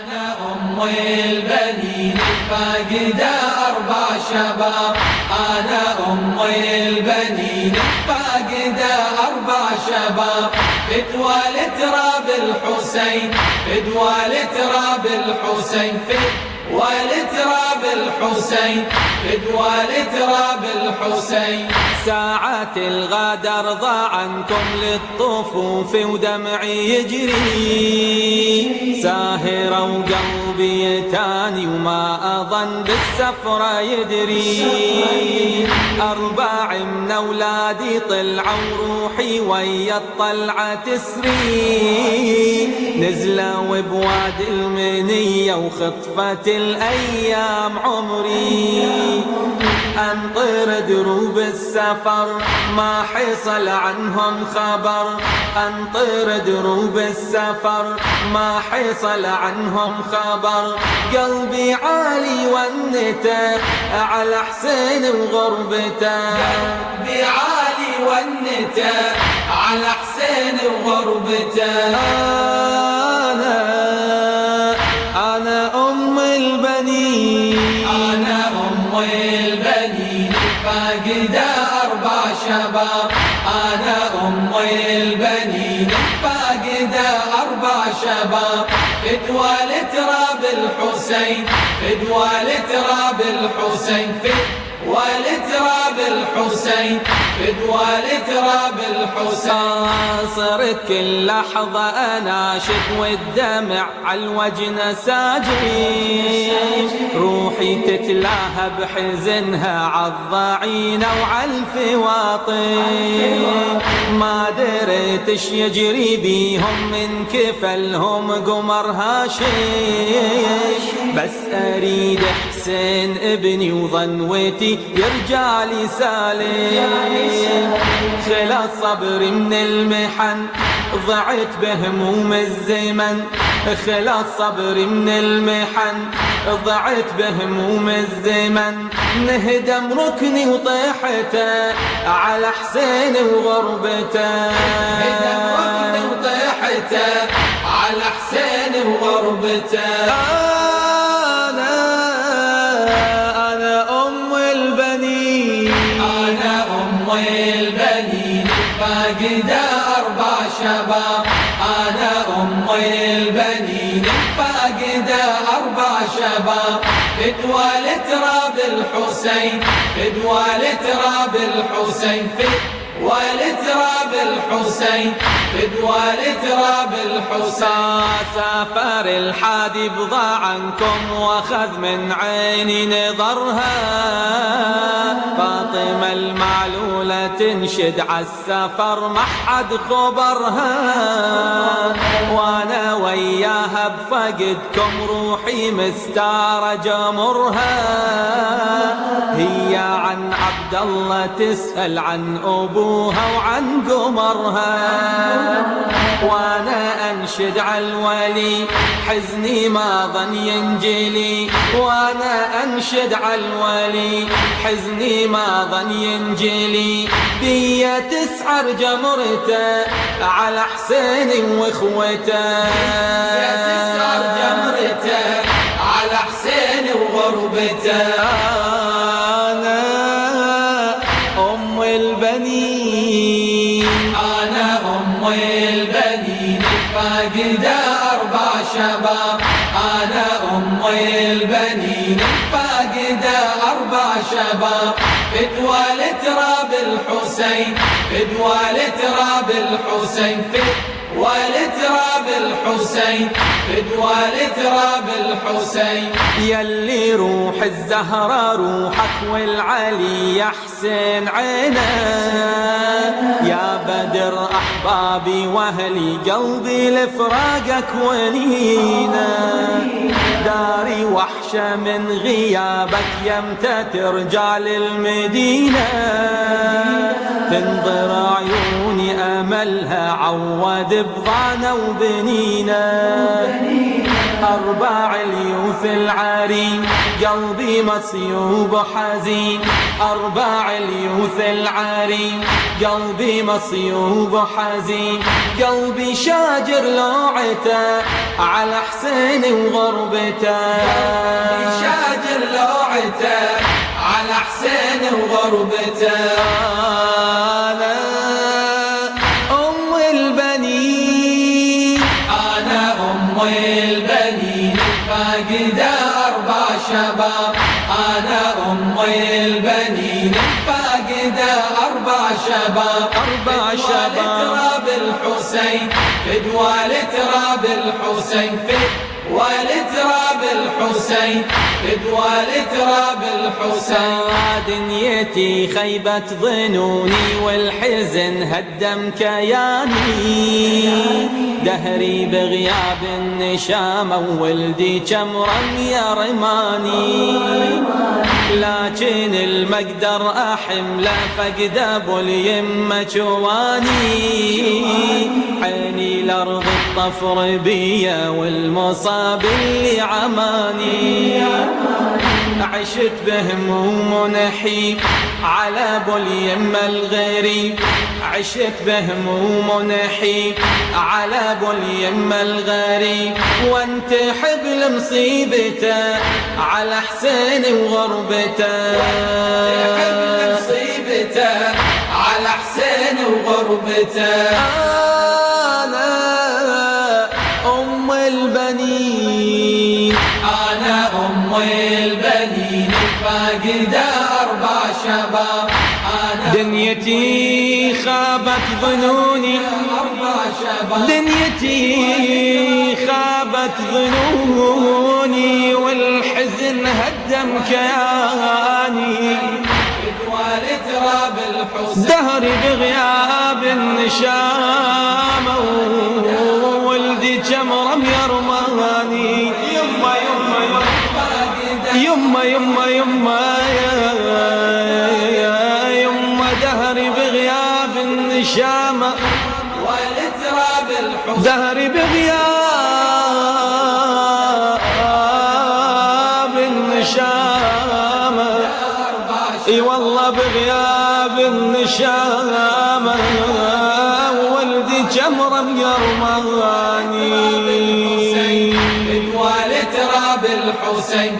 أنا أم البنين الفاقدة 4 شباب. أنا أم البنين الفاقدة 4 شباب. فدوى لتراب الحسين، فدوى لتراب الحسين، فدوى لتراب الحسين، فدوى لتراب الحسين. ساعات الغدر ضاع عنكم للطفوف ودمعي يجري، ساهرة وقلبي تاني وما أظن بالسفرة يدري. 4 من أولادي طلعوا روحي ويا الطلعة تسري، نزلوا بواد المنية وخطفت الأيام عمري. أنطر دروب السفر ما حصل عنهم خبر، أنطر دروب السفر ما حصل عنهم خبر. قلبي عالي ونته على حسين وغربته، قلبي عالي ونته على حسين وغربته. أنا أم البنين، أنا أم البنين الفاقدة 4 شباب. أنا أم البنين الفاقدة 4 شباب. فدوى لتراب الحسين، فدوى لتراب الحسين، فدوى لتراب الحسين، فدوى لتراب الحسين. صرت كل لحظة أناشد والدمع عالوجه نساجي، روحي تتلاهى بحزنها عالضعينة وعالفواطن. ما دريت اش يجري بيهم من كفلهم قمر هاشش، بس أريد حسين ابني وظنوتي يرجع لي سالم. خلص صبري من المحن ضعت بهموم الزمن، خلص صبري من المحن ضعت بهموم الزمن. نهدم ركني وطيحته على حسين وغربته، نهدم ركني وطيحته على حسين وغربته. أنا أم البنين، أنا أم البنين الفاقدة 4 شباب. أنا أم البنين الفاقدة 4 شباب. فدوى لتراب الحسين، فدوى لتراب الحسين، فدوى لتراب الحسين، فدوى لتراب الحسين. سافر الحادي بضاع عنكم واخذ من عيني نظرها، فاطمة المعلولة تنشد عالسفر ما حد خبرها. وانا وياها بفقدكم روحي مستارة جمرها، هي عن عبد الله تسأل عن أبوها وعن قمرها. وانا انشد عالولي حزني ما ظن ينجلي، وانا انشد عالولي حزني ما ظن ينجلي. بي تسعر جمرته على حسين واخوته، تسعر جمرته على حسين وغربته. أنا أم البنين، أنا أم البنين الفاقدة 4 شباب. أنا أم البنين الفاقدة 4 شباب. فدوى لتراب الحسين، فدوى لتراب الحسين، فدوى لتراب الحسين، فدوى لتراب الحسين. يلي روح الزهرة روحك والعلي يا حسين عينه، يا بدر أحبابي وأهلي قلبي لفراقك ونينا. داري وحشة من غيابك يمتى ترجع للمدينة، تنظر عيوني أملها عود بضعنا وبنينا. أرباع اليوث العاري قلبي مصيوب حزين، أرباع اليوث العاري قلبي مصيوب حزين، قلبي شاجر لوعته على حسين وغربته، قلبي شاجر لوعته على حسين وغربته. أنا أم البنين، أنا أم البنين فاقدة أربع شباب، أنا أم البنين فاقدة أربع شباب، أربع شباب تراب الحسين فدوى لتراب الحسين، فدوى لتراب الحسين، فدوى لتراب الحسين. دنيتي خيبت ظنوني والحزن هدم كياني، دهري بغياب النشامة وولدي كمرم يا رماني، لكن المقدر أحمله فقد أبو اليمة جواني، عيني لأرض الطفر بيا والمصاب اللي عماني، عشت بهموم ونحيب على ابو اليمة الغريب، عشت بهموم ونحيب على ابو اليمة الغريب، وانتحب لمصيبته على حسين وغربته، وانتحب لمصيبته على حسين وغربته. أنا أم البنين، أنا أم البنين فاقدة أربع شباب، أنا دنيتي خابت ظنوني، أربع شباب، دنيتي خابت ظنوني والحزن هدم كياني، فدوى لتراب الحسين، دهري بغياب النشامة وولدي جمرم يرماني، يما يما يما يما يما يما دهري بغياب النشامة ولتراب الحسين، دهري بغياب النشامة، اي والله بغياب النشامة ولدي جمرم يرماني، فدوى لتراب الحسين.